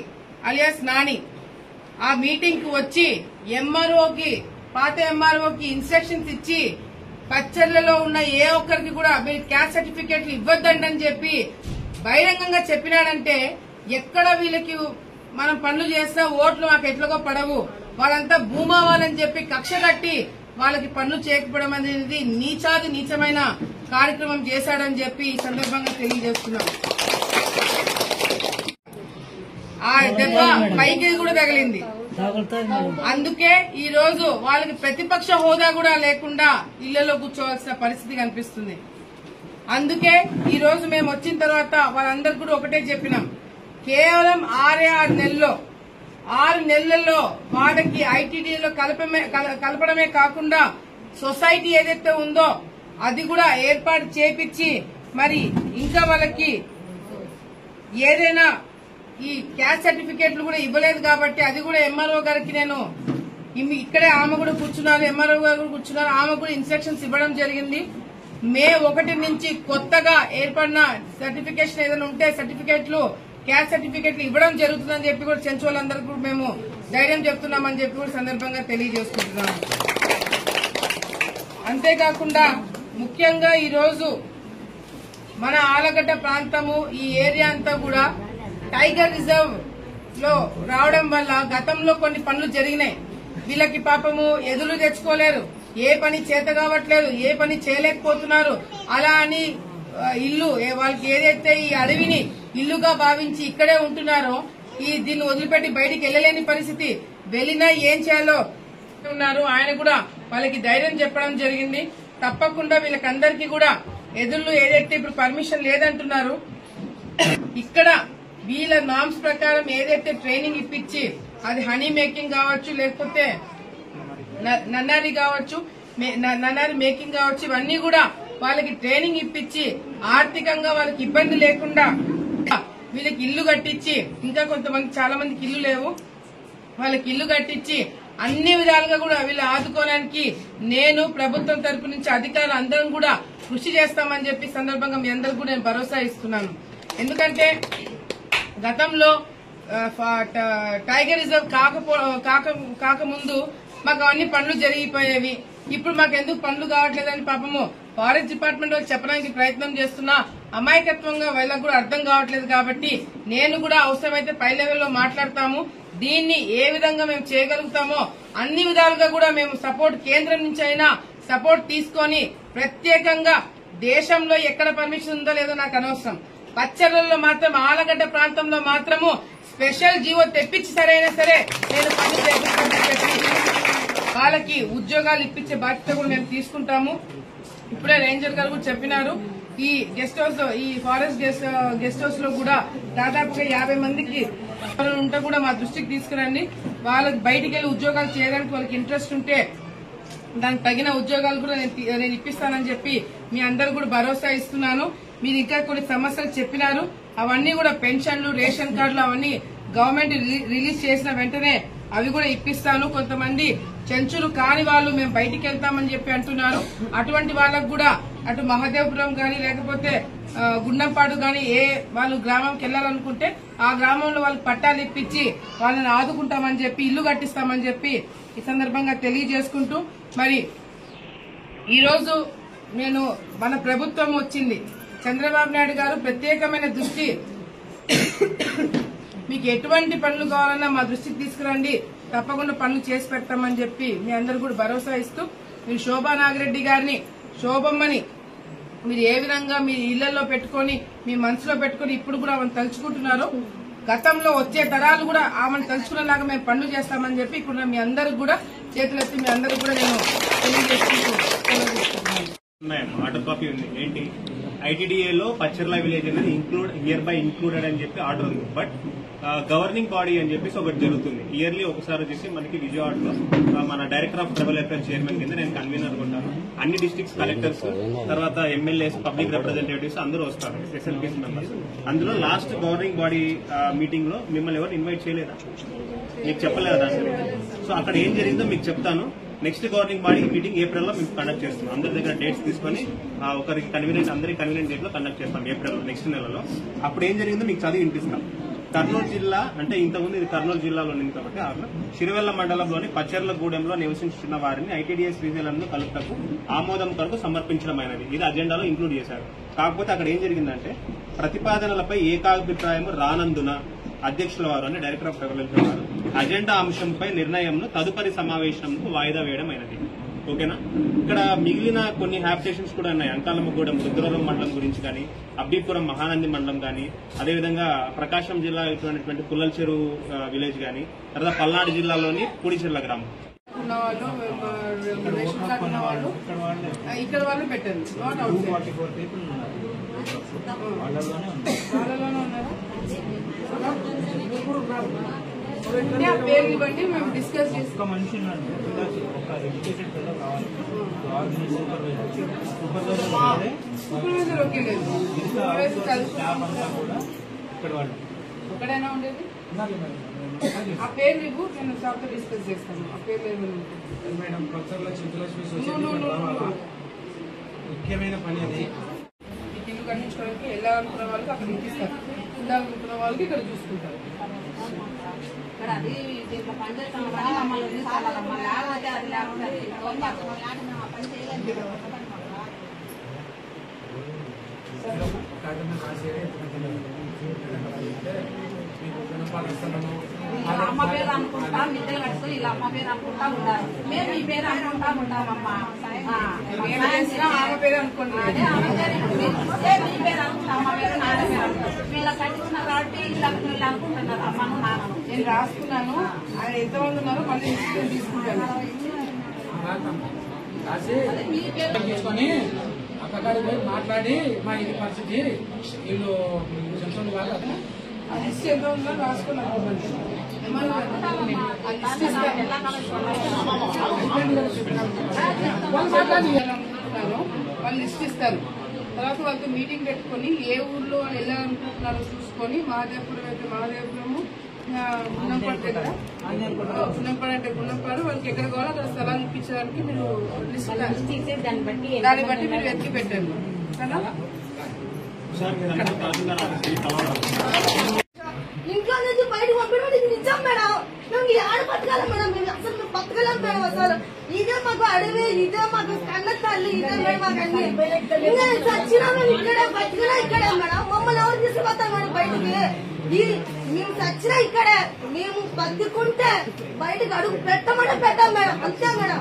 alias Nani ఆ మీటింగ్ కు వచ్చి ఎంఆర్ఓకి, పాత ఎంఆర్ఓకి ఇన్స్ట్రక్షన్స్ ఇచ్చి పచ్చళ్లలో ఉన్న ఏ ఒక్కరికి కూడా మీరు క్యాస్ట్ సర్టిఫికేట్లు ఇవ్వద్దండి చెప్పి బహిరంగంగా చెప్పినాడంటే ఎక్కడ వీళ్ళకి మనం పనులు చేస్తా ఓట్లు మాకు ఎట్లుగో పడవు, వాళ్ళంతా భూమా వాళ్ళని చెప్పి కక్ష కట్టి వాళ్ళకి పనులు చేయకపోవడం అనేది నీచమైన కార్యక్రమం చేశాడని చెప్పి ఈ సందర్భంగా తెలియజేస్తున్నాం. ఆ దెబ్బ పైకి కూడా తగిలింది. అందుకే ఈ రోజు వాళ్ళకి ప్రతిపక్ష హోదా కూడా లేకుండా ఇళ్లలో కూర్చోవాల్సిన పరిస్థితి కనిపిస్తుంది. అందుకే ఈ రోజు మేము వచ్చిన తర్వాత వాళ్ళందరికీ కూడా ఒకటే చెప్పినాం, కేవలం 6 నెలల్లో వాళ్ళకి ఐటీడీలో కలపడమే కాకుండా సొసైటీ ఏదైతే ఉందో అది కూడా ఏర్పాటు చేపించి మరి ఇంకా వాళ్ళకి ఏదైనా ఈ క్యాస్ట్ సర్టిఫికేట్లు కూడా ఇవ్వలేదు కాబట్టి అది కూడా ఎంఆర్ఓ గారికి నేను ఇక్కడే ఆమె కూడా కూర్చున్నారు, ఎంఆర్ఓ గారు కూడా కూర్చున్నారు, ఆమె కూడా ఇన్స్ట్రక్షన్స్ ఇవ్వడం జరిగింది. మే 1 నుంచి కొత్తగా ఏర్పడిన సర్టిఫికేషన్ ఏదైనా ఉంటే సర్టిఫికేట్లు క్యాస్ట్ సర్టిఫికేట్లు ఇవ్వడం జరుగుతుందని చెప్పి కూడా చెంచోళ్ళందరికీ కూడా మేము ధైర్యం చెప్తున్నామని చెప్పి కూడా సందర్భంగా తెలియజేసుకుంటున్నాము. అంతేకాకుండా ముఖ్యంగా ఈ రోజు మన ఆలగడ్డ ప్రాంతము ఈ ఏరియా అంతా కూడా టైగర్ రిజర్వ్ లో రావడం వల్ల గతంలో కొన్ని పనులు జరిగినాయి. వీళ్ళకి పాపము ఎదురు తెచ్చుకోలేరు, ఏ పని చేత కావట్లేదు, ఏ పని చేయలేకపోతున్నారు. అలా అని ఇల్లు వాళ్ళకి ఏదైతే ఈ అడవిని ఇల్లుగా భావించి ఇక్కడే ఉంటున్నారో దీన్ని వదిలిపెట్టి బయటికి వెళ్లలేని పరిస్థితి, వెళ్లినా ఏం చేయాలో ఉన్నారు. ఆయన కూడా వాళ్ళకి ధైర్యం చెప్పడం జరిగింది. తప్పకుండా వీళ్ళకందరికీ కూడా ఎదుర్లు ఏదైతే ఇప్పుడు పర్మిషన్ లేదంటున్నారు ఇక్కడ వీళ్ళ నామ్స్ ప్రకారం ఏదైతే ట్రైనింగ్ ఇప్పించి అది హనీ మేకింగ్ కావచ్చు, లేకపోతే నన్నారి కావచ్చు, నన్నారి మేకింగ్ కావచ్చు, ఇవన్నీ కూడా వాళ్ళకి ట్రైనింగ్ ఇప్పించి ఆర్థికంగా వాళ్ళకి ఇబ్బంది లేకుండా వీళ్ళకి ఇల్లు కట్టించి, ఇంకా కొంతమంది చాలా మందికి ఇల్లు లేవు, వాళ్ళకి ఇల్లు కట్టించి అన్ని విధాలుగా కూడా వీళ్ళు ఆదుకోవడానికి నేను ప్రభుత్వం తరపు నుంచి అధికారులు అందరం కూడా కృషి చేస్తామని చెప్పి సందర్భంగా మీ అందరికి కూడా నేను భరోసా ఇస్తున్నాను. ఎందుకంటే గతంలో టైగర్ రిజర్వ్ కాకముందు మాకు అవన్నీ పనులు జరిగిపోయేవి. ఇప్పుడు మాకు ఎందుకు పనులు కావట్లేదని పాపము ఫారెస్ట్ డిపార్ట్మెంట్ వాళ్ళు చెప్పడానికి ప్రయత్నం చేస్తున్నా అమాయకత్వంగా వాళ్ళకు కూడా అర్థం కావట్లేదు. కాబట్టి నేను కూడా అవసరమైతే పై లెవెల్లో మాట్లాడతాము. దీన్ని ఏ విధంగా మేము చేయగలుగుతామో అన్ని విధాలుగా కూడా మేము సపోర్ట్ కేంద్రం నుంచి అయినా సపోర్ట్ తీసుకొని ప్రత్యేకంగా దేశంలో ఎక్కడ పర్మిషన్ ఉందో లేదో నాకు అనవసరం, పచ్చళ్ళలో మాత్రం ఆలగడ్డ ప్రాంతంలో మాత్రము స్పెషల్ జీవో తెప్పించి సరైనా సరే నేను పనులు చేపిస్తానని చెప్పి వాళ్ళకి ఉద్యోగాలు ఇప్పించే బాధ్యత కూడా మేము తీసుకుంటాము. ఇప్పుడే రేంజర్ గారు కూడా చెప్పినారు, ఈ గెస్ట్ హౌస్ ఈ ఫారెస్ట్ గెస్ట్ హౌస్ లో కూడా దాదాపుగా 50 మందికి ఉంటే కూడా మా దృష్టికి తీసుకురండి. వాళ్ళకి బయటికి వెళ్లి ఉద్యోగాలు చేయడానికి వాళ్ళకి ఇంట్రెస్ట్ ఉంటే దానికి తగిన ఉద్యోగాలు కూడా నేను ఇప్పిస్తానని చెప్పి మీ అందరు కూడా భరోసా ఇస్తున్నాను. మీరు ఇంకా కొన్ని సమస్యలు చెప్పినారు, అవన్నీ కూడా పెన్షన్లు, రేషన్ కార్డులు అవన్నీ గవర్నమెంట్ రిలీజ్ చేసిన వెంటనే అవి కూడా ఇప్పిస్తాను. కొంతమంది చెంచులు కాని వాళ్ళు మేము బయటికి వెళ్తామని చెప్పి అంటున్నారు. అటువంటి వాళ్ళకు కూడా అటు మహదేవపురం గాని లేకపోతే గుండంపాడు గాని ఏ వాళ్ళు గ్రామంకి వెళ్లాలనుకుంటే ఆ గ్రామంలో వాళ్ళకి పట్టాలు ఇప్పించి వాళ్ళని ఆదుకుంటామని చెప్పి ఇల్లు కట్టిస్తామని చెప్పి ఈ సందర్భంగా తెలియజేసుకుంటూ, మరి ఈరోజు నేను మన ప్రభుత్వం వచ్చింది, చంద్రబాబు నాయుడు గారు ప్రత్యేకమైన దృష్టి, మీకు ఎటువంటి పనులు కావాలన్నా మా దృష్టికి తీసుకురండి, తప్పకుండా పనులు చేసి పెడతామని చెప్పి మీ అందరూ కూడా భరోసా ఇస్తూ, మీరు శోభా నాగిరెడ్డి గారిని, శోభమ్మని మీరు ఏ విధంగా మీ ఇళ్లలో పెట్టుకుని మీ మనసులో పెట్టుకుని ఇప్పుడు కూడా ఆమెను తలుచుకుంటున్నారు, గతంలో వచ్చే తరాలు కూడా ఆమెను తలుచుకునేలాగా మేము పనులు చేస్తామని చెప్పి ఇప్పుడు మీ అందరికి కూడా చేతులెత్తి మీ అందరికి కూడా నేను తెలియజేసుకుంటున్నాను. ఆర్డర్ కాపీ ఉంది. ఏంటి ఐటీడీఏలో పచ్చర్ల విలేజ్ అనేది ఇంక్లూడెడ్ అని చెప్పి ఆర్డర్ ఉంది. బట్ గవర్నింగ్ బాడీ అని చెప్పేసి ఒకటి జరుగుతుంది ఇయర్లీ ఒకసారి వచ్చేసి మనకి విజయవాడలో మన director of tribal affairs chairman కింద నేను కన్వీనర్ ఉంటాను. అన్ని డిస్ట్రిక్ట్స్ కలెక్టర్స్, తర్వాత ఎమ్మెల్యేస్, పబ్లిక్ రిప్రజెంటేటివ్స్ అందరూ వస్తారు, ఎస్ఎల్పీసీ మెంబర్స్. అందులో లాస్ట్ గవర్నింగ్ బాడీ మీటింగ్ లో మిమ్మల్ని ఎవరు ఇన్వైట్ చేయలేదా? మీకు చెప్పలేదా దాని గురించి? సో అక్కడ ఏం జరిగిందో మీకు చెప్తాను. Next governing body meeting April లో మేము కండక్ట్ చేస్తున్నాం. అందరి దగ్గర డేట్స్ తీసుకుని ఒకరికి కన్వీనియంట్, అందరికి కన్వీనియంట్ డేట్ లో కండక్ట్ చేస్తాం ఏప్రిల్ నెక్స్ట్ నెలలో. అప్పుడు ఏం జరిగిందో మీకు చదివి వినిపిస్తాం. కర్నూలు జిల్లా అంటే ఇంతకుముందు ఇది కర్నూలు జిల్లాలో ఉంది కాబట్టి శిరువెల్ల మండలంలోని పచ్చర్లగూడెంలో నివసించిన వారిని ఐటీడీఏ శ్రీశైలంలో కలుపుటకు ఆమోదం కొరకు సమర్పించడమైనది. ఇది అజెండాలో ఇంక్లూడ్ చేశారు. కాకపోతే అక్కడ ఏం జరిగిందంటే ప్రతిపాదనలపై ఏకాభిప్రాయం రానందున అధ్యక్షుల వారు అంటే డైరెక్టర్ ఆఫ్ ట్రైబల్ వారు అజెండా అంశంపై నిర్ణయంను తదుపరి సమావేశంకు వాయిదా వేయడం అయినది. ఓకేనా. ఇక్కడ మిగిలిన కొన్ని హ్యాబిటేషన్స్ కూడా ఉన్నాయి. అంకాలమ్మగూడెం రుద్రవరం మండలం గురించి కానీ, అబ్బీపురం మహానంది మండలం కానీ, అదేవిధంగా ప్రకాశం జిల్లా ఇటువంటి పుల్లల చెరువు విలేజ్ కానీ, తర్వాత పల్నాడు జిల్లాలోని పూడిచెర్ల గ్రామం ఉన్న వాళ్ళు రేషన్ కార్డు ఉన్న వాళ్ళు ఇక్కడ వాళ్ళు పెట్టారు. నాట్ అవుట్ వాళ్ళలోనే ఉన్నారు. ఆ పేర్లు బట్టి మేము డిస్కస్ చేస్తాం. సూపర్వైజర్ ఓకే లేదు. సూపర్వైజర్ ఒకడైనా ఉండేది. ఆ పేర్లు ఇవ్వు, నేను సార్తో డిస్కస్ చేస్తాను. ఆ పేర్లు ఏమైనా మేడం ప్రొఫెసర్ల చిత్రలక్ష్మి ముఖ్యమైన పని అది. ఇల్లు కట్టించుకోవడానికి ఎలా అనుకున్న వాళ్ళకి అక్కడ ఇప్పిస్తారు, ఇలా అనుకున్న వాళ్ళకి ఇక్కడ చూసుకుంటారు. అమ్మ పేరు అనుకుంటా, మిద్దెలు కట్టుకుని ఇలా అమ్మ పేరు అనుకుంటా ఉండాలి. మేము ఈ పేరు అనుకుంటా ఉంటామమ్మా. ఆమె పేరు అనుకోండి, మీ పేరు అనుకుంటా, అమ్మ పేరు నాన్న పేరు అనుకుంటాం. వీళ్ళ కట్టించుకున్నారు కాబట్టి వీళ్ళు అనుకుంటున్నారు అమ్మను నాన్నను. నేను రాసుకున్నాను. ఆయన ఎంతమంది ఉన్నారో మళ్ళీ తీసుకుంటాను. తీసుకొని అక్కడికి పోయి మాట్లాడి మా ఇది పరిస్థితి వీళ్ళు చెప్తుంది వాళ్ళు ఆ లిస్ట్ ఎంత ఉందో రాసుకున్నాను. వాళ్ళు లిస్ట్ ఇస్తారు. తర్వాత వాళ్ళతో మీటింగ్ పెట్టుకొని ఏ ఊర్లో వాళ్ళు వెళ్ళాలనుకుంటున్నారో చూసుకొని, మహాదేవపురం అయితే మహాదేవపురము, గున్నంపాడు దగ్గర గున్నంపాడు అంటే గున్నంపాడు, వాళ్ళకి ఎక్కడ కావాలో అక్కడ స్థలాలు ఇప్పించడానికి మీరు లిస్ట్ దాన్ని బట్టి మీరు వెతికి పెట్టండి కదా. ఇంట్లో నుంచి బయటకు పంపించడం ఇది నిజం మేడం. మేము ఈ ఆడ బతకాలి మేడం. మేము అసలు మేము బతకలేం మేడం. అసలు ఇదే మాకు అడవి, ఇదే మాకు కన్న తల్లి, ఇదే మేడం మాకు అన్ని. ఇంకా చచ్చినా మేము ఇక్కడే, బతికినా ఇక్కడే మేడం. మమ్మల్ని ఎవరు తీసుకుపోతాం మేడం బయటికి? మేము చచ్చినా ఇక్కడే, మేము బతుకుంటే బయటకు అడుగు పెట్టమంటే పెట్టాం మేడం. అంతే మేడం.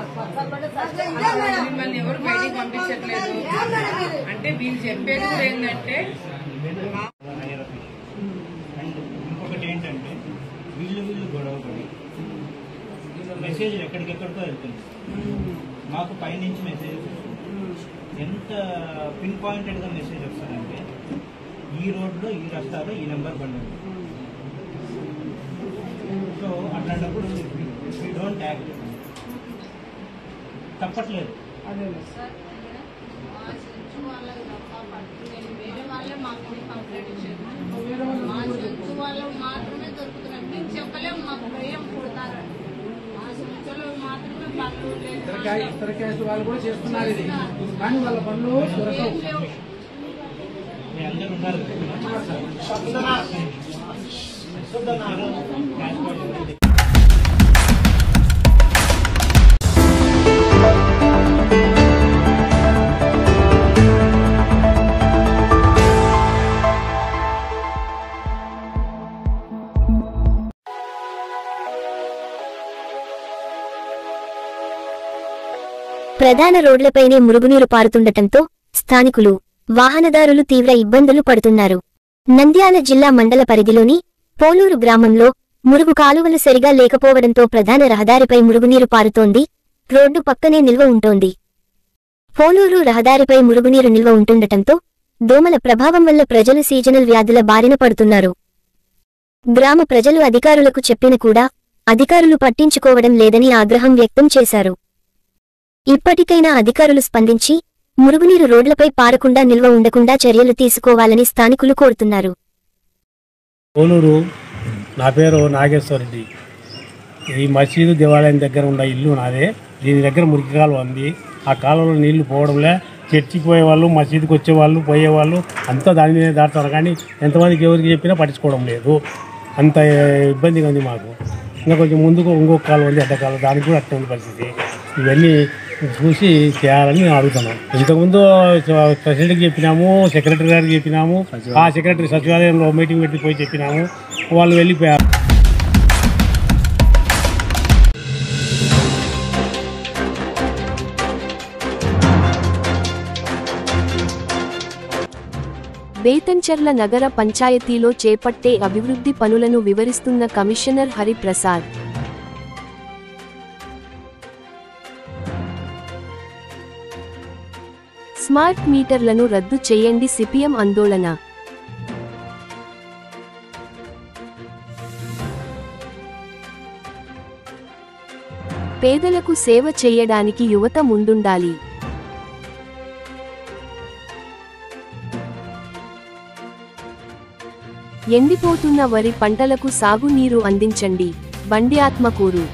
ఇదే మేడం. మిమ్మల్ని ఎవరు బయటికి పంపించట్లేదు అంటే వీళ్ళు చెప్పేది కూడా ఏంటంటే, ఇంకొకటి ఏంటంటే వీళ్ళు గొడవపడి మెసేజ్ ఎక్కడికెక్కడికో వెళ్తుంది. మాకు పైనుంచి మెసేజ్ ఎంత పిన్ పాయింటెడ్గా మెసేజ్ వస్తుందంటే, ఈ రోడ్లో ఈ రస్తాలో ఈ నెంబర్ బండి ఉంది. సో అట్లాంటప్పుడు వీ డోంట్ యాక్ట్. తప్పట్లేదు. వాళ్ళు మాత్రమే దొరుకుతున్నారు. మేము చెప్పలేము మాకు భయం పుడతారు. మా సంచులు మాత్రమే పనులు ఇతర క్యాస్ట్ వాళ్ళు కూడా చేస్తున్నారు ఇది, కానీ వాళ్ళ పనులు దొరకవు. అందరూ ఉన్నారు. ప్రధాన రోడ్లపైనే మురుగునీరు పారుతుండటంతో స్థానికులు, వాహనదారులు తీవ్ర ఇబ్బందులు పడుతున్నారు. నంద్యాల జిల్లా మండల పరిధిలోని పోలూరు గ్రామంలో మురుగు కాలువలు సరిగా లేకపోవడంతో ప్రధాన రహదారిపై మురుగునీరు పారుతోంది. రోడ్డు పక్కనే నిల్వ ఉంటోంది. పోలూరు రహదారిపై మురుగునీరు నిల్వ ఉంటుండటంతో దోమల ప్రభావం వల్ల ప్రజలు సీజనల్ వ్యాధుల బారిన పడుతున్నారు. గ్రామ ప్రజలు అధికారులకు చెప్పిన కూడా అధికారులు పట్టించుకోవడం లేదని ఆగ్రహం వ్యక్తం చేశారు. ఇప్పటికైనా అధికారులు స్పందించి మురుగునీరు రోడ్లపై పారకుండా నిల్వ ఉండకుండా చర్యలు తీసుకోవాలని స్థానికులు కోరుతున్నారు. పోలూరు, నా పేరు నాగేశ్వరరెడ్డి. ఈ మసీదు దేవాలయం దగ్గర ఉన్న ఇల్లు నాదే. దీని దగ్గర మురికి కాలువ ఉంది. ఆ కాలువలో నీళ్లు పోవడంలే చర్చికి పోయేవాళ్ళు, మసీదుకి వచ్చేవాళ్ళు, పోయేవాళ్ళు అంతా దాని మీద దాటుతారు. కానీ ఎంతమందికి ఎవరికి చెప్పినా పట్టించుకోవడం లేదు. అంత ఇబ్బందిగా ఉంది మాకు. ఇంకా కొంచెం ముందుకు ఇంకొక కాలువ ఉంది, అడ్డకాలువ, దానికి కూడా అట్లా ఉంది పరిస్థితి. ఇవన్నీ చూసి చేయాలని నేను అడుగుతున్నాను. ఇంతకుముందు ప్రెసిడెంట్కి చెప్పినాము, సెక్రటరీ గారికి చెప్పినాము. ఆ సెక్రటరీ సచివాలయంలో మీటింగ్ పెట్టి పోయి చెప్పినాము. వాళ్ళు వెళ్ళిపోయారు. బేతంచెర్ల నగర పంచాయతీలో చేపట్టే అభివృద్ధి పనులను వివరిస్తున్న కమిషనర్ హరిప్రసాద్. స్మార్ట్ మీటర్లను రద్దు చేయండి సిపిఎం ఆందోళన. పేదలకు సేవ చేయడానికి యువత ముందుండాలి. ఎండిపోతున్న వరి పంటలకు సాగునీరు అందించండి. బండి ఆత్మకూరు.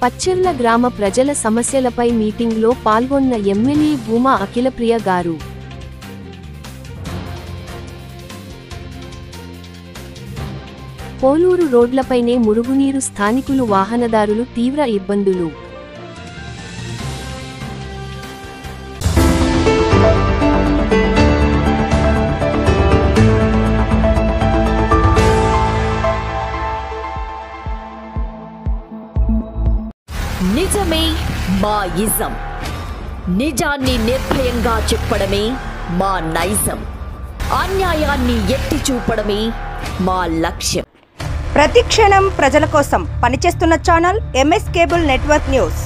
పచ్చెర్ల గ్రామ ప్రజల సమస్యలపై మీటింగ్లో పాల్గొన్న ఎమ్మెల్యే భూమా అఖిలప్రియ గారు. పోలూరు రోడ్లపైనే మురుగునీరు, స్థానికులు వాహనదారులు తీవ్ర ఇబ్బందులు. నిజమే మా ఇజం. నిజాన్ని నిర్భయంగా చెప్పడమే మా నైజం. అన్యాయాన్ని ఎత్తి చూపడమే మా లక్ష్యం. ప్రతి క్షణం ప్రజల కోసం పనిచేస్తున్న channel MS cable network news.